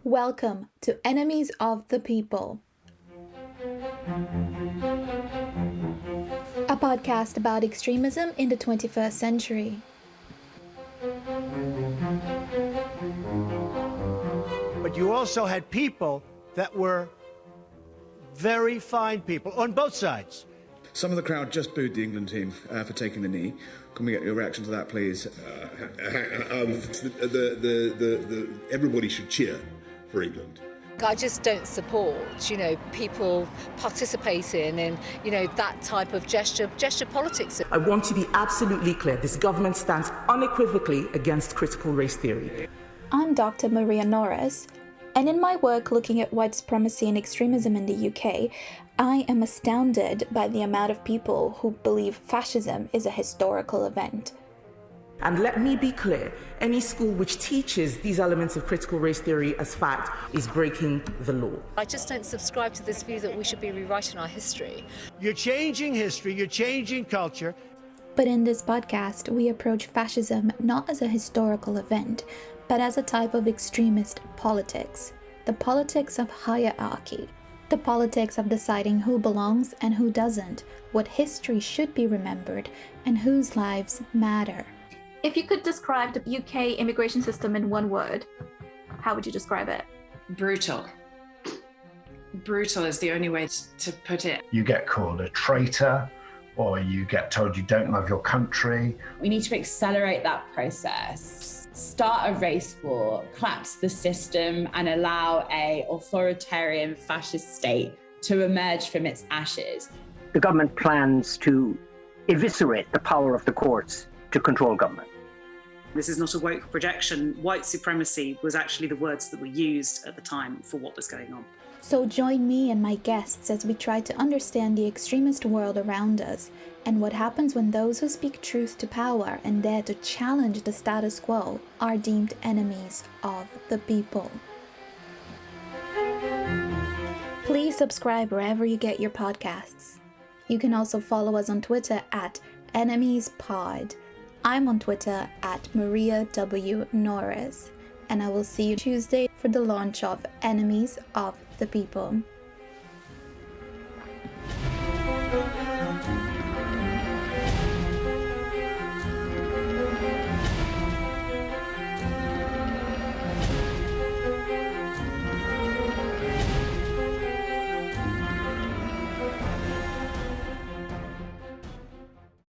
Welcome to Enemies of the People, a podcast about extremism in the 21st century. But you also had people that were very fine people on both sides. Some of the crowd just booed the England team for taking the knee. Can we get your reaction to that, please? Everybody should cheer for England. I just don't support, people participating in, that type of gesture politics. I want to be absolutely clear. This government stands unequivocally against critical race theory. I'm Dr Maria Norris, and in my work looking at white supremacy and extremism in the UK, I am astounded by the amount of people who believe fascism is a historical event. And let me be clear, any school which teaches these elements of critical race theory as fact is breaking the law. I just don't subscribe to this view that we should be rewriting our history. You're changing history, you're changing culture. But in this podcast, we approach fascism not as a historical event, but as a type of extremist politics. The politics of hierarchy. The politics of deciding who belongs and who doesn't, what history should be remembered, and whose lives matter. If you could describe the UK immigration system in one word, how would you describe it? Brutal. Brutal is the only way to put it. You get called a traitor, or you get told you don't love your country. We need to accelerate that process, start a race war, collapse the system, and allow an authoritarian fascist state to emerge from its ashes. The government plans to eviscerate the power of the courts to control government. This is not a woke projection. White supremacy was actually the words that were used at the time for what was going on. So join me and my guests as we try to understand the extremist world around us and what happens when those who speak truth to power and dare to challenge the status quo are deemed enemies of the people. Please subscribe wherever you get your podcasts. You can also follow us on Twitter at EnemiesPod. I'm on Twitter at Maria W. Norris, and I will see you Tuesday for the launch of Enemies of the People.